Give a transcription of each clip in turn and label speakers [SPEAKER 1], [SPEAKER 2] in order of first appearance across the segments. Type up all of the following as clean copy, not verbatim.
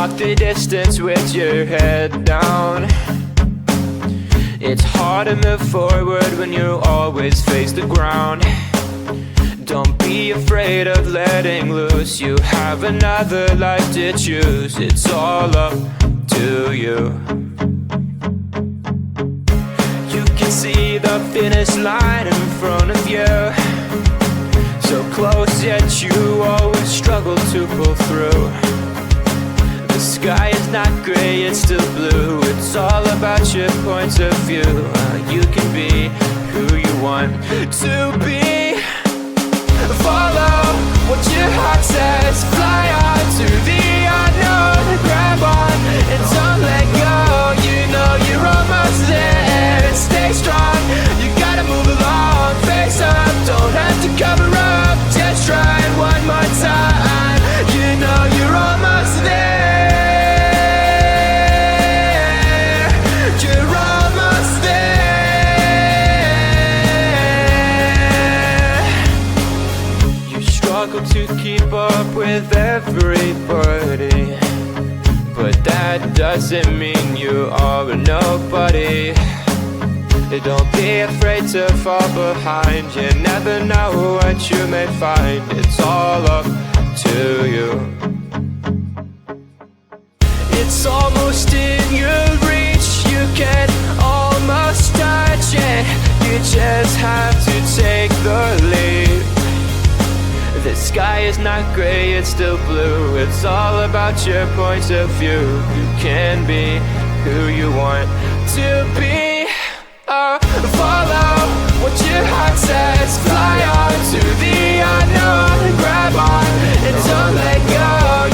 [SPEAKER 1] walk the distance with your head down. It's hard to move forward when you always face the ground. Don't be afraid of letting loose. You have another life to choose. It's all up to you. You can see the finish line in front of you, so close yet you always struggle to pull through. The sky is not gray, it's still blue. It's all about your points of view. You can be who you want to be. Follow what your heart says. Fly on to the unknown. Grab on and don't let go. You know you're almost there. Stay strong, you gotta move along. Face up, don't have to cover up. Just try it one more time. You know you're almost there. You're almost there. You struggle to keep up with everybody, but that doesn't mean you are a nobody. Don't be afraid to fall behind. You never know what you may find. It's all up to you. It's almost in your reach. You can almost touch it. You just have to take the leap. The sky is not gray, it's still blue. It's all about your points of view. You can be who you want to be. Follow what your heart says. Fly on to the unknown. Grab on and don't let go.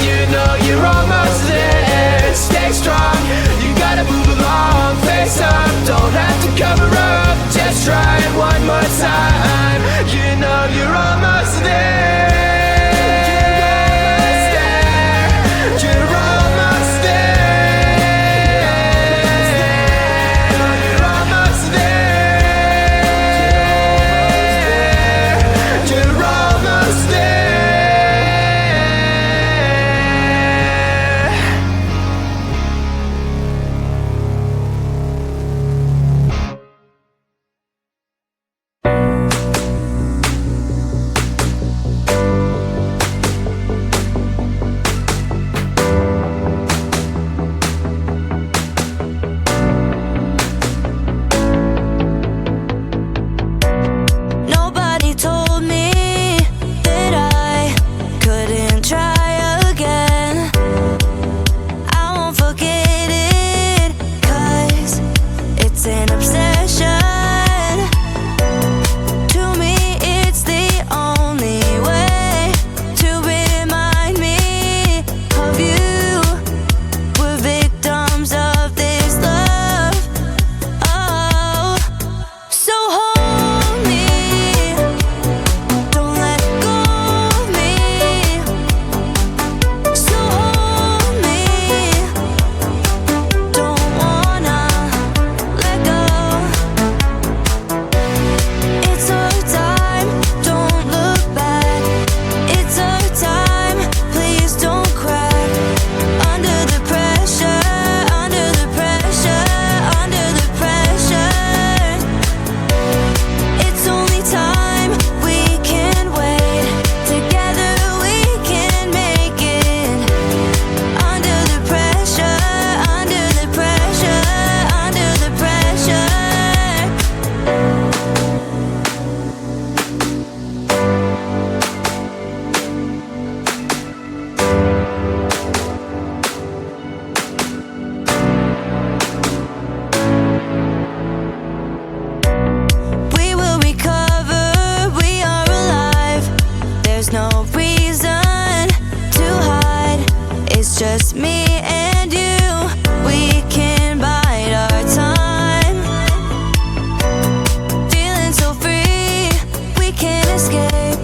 [SPEAKER 1] You know you're almost there. Stay strong, you gotta move along. Face up, don't have to cover up. Just try it one more time. You know you're almost there. You're almost there. You're almost there. You're almost there.
[SPEAKER 2] Nobody told me that I couldn't try again. I won't forget it, 'cause it's an obsession. To me, it's the only way to remind me of you. We're victims of this love. Oh, so hold me. Don't let go of me. So hold me. Don't wanna let go. It's our time, don't look back. It's our time, please don't crack. Under the pressure, under the pressure, under the pressure. It's only time, we can wait. Together we can make it. Under the pressure, under the pressure, under the pressure. We will recover, we are alive. There's no reason to hide. It's just me and you. We can bide our time. Feeling so free, we can't escape.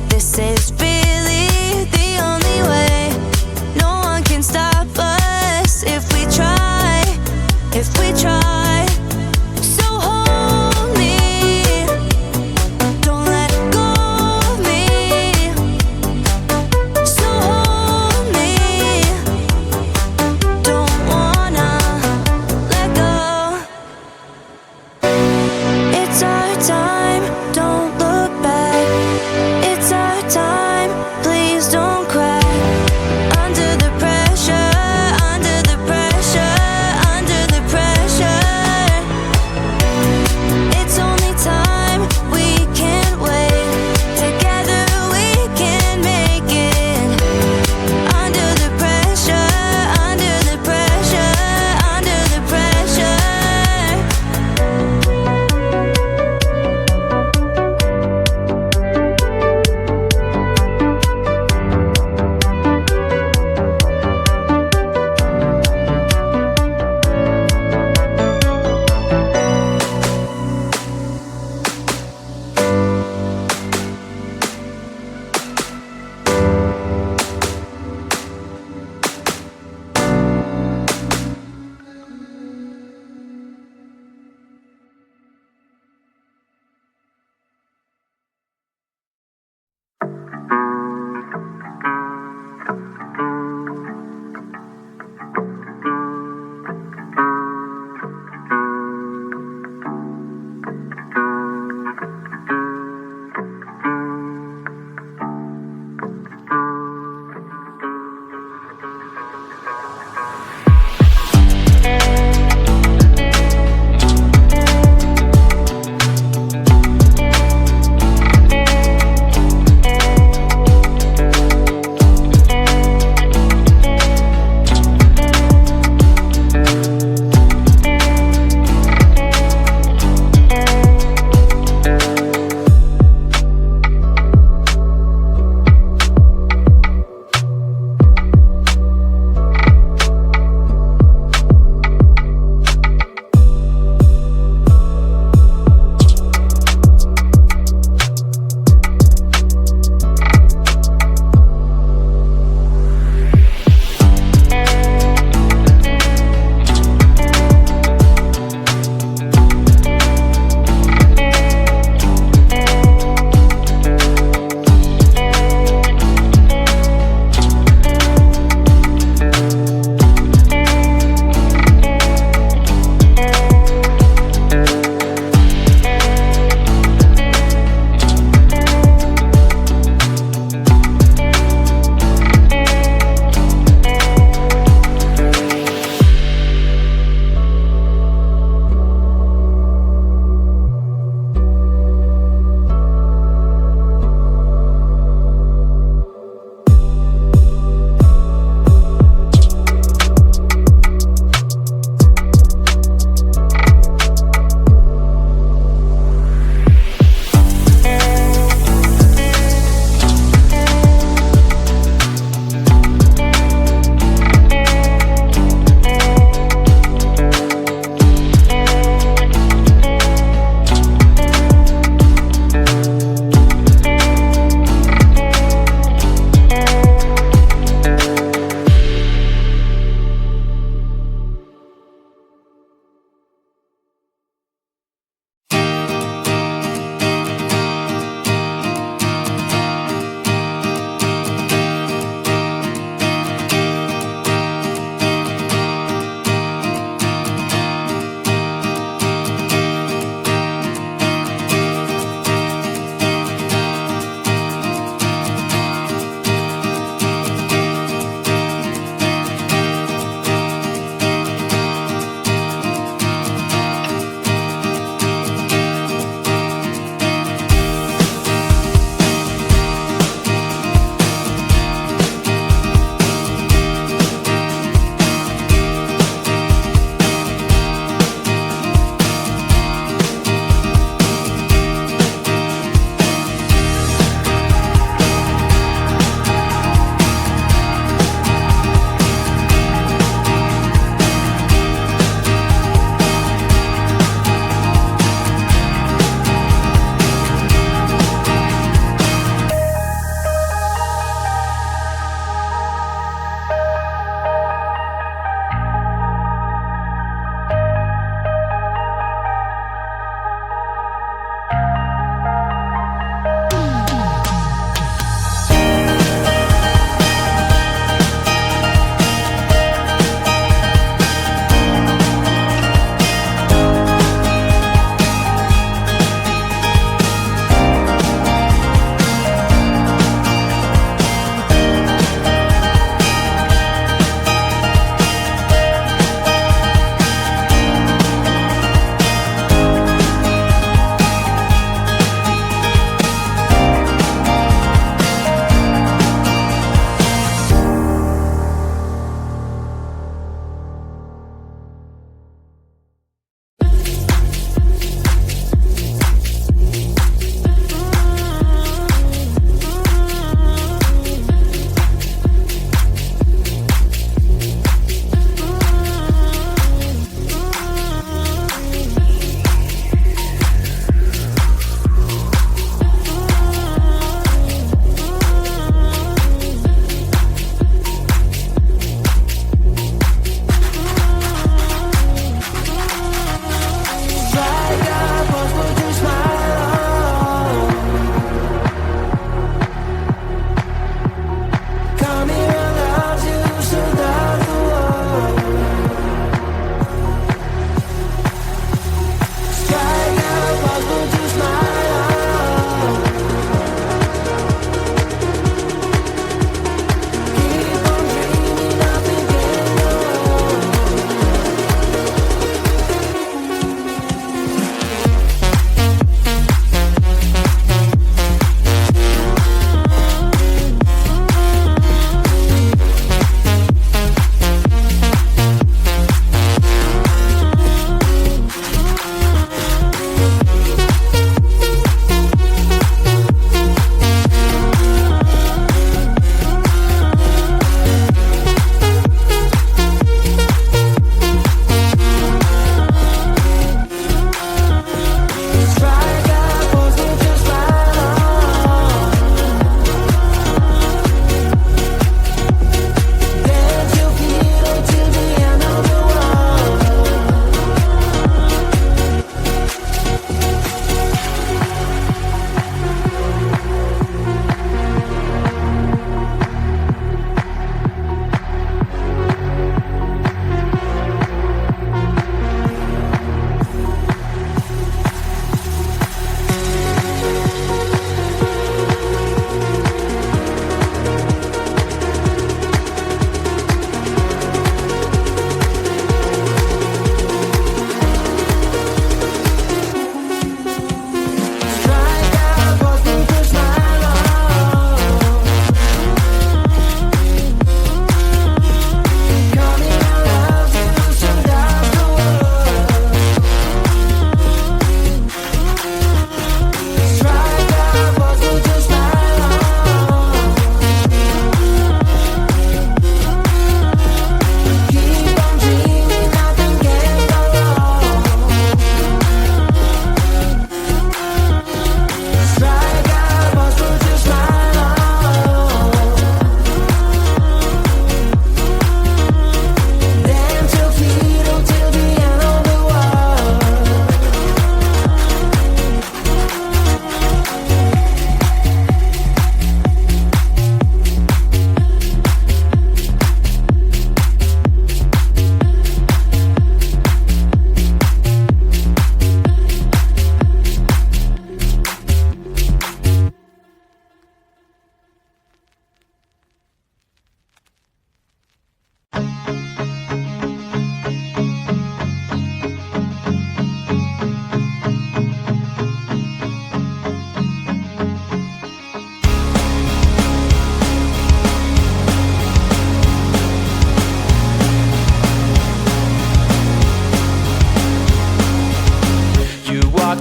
[SPEAKER 2] This is really the only way. No one can stop us if we try. If we try. So hold me. Don't let go of me. So hold me.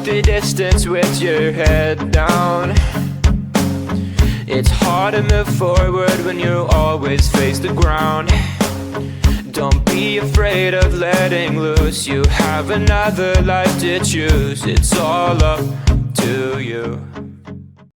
[SPEAKER 1] the distance with your head down. It's hard to move forward when you always face the ground. Don't be afraid of letting loose. You have another life to choose. It's all up to you.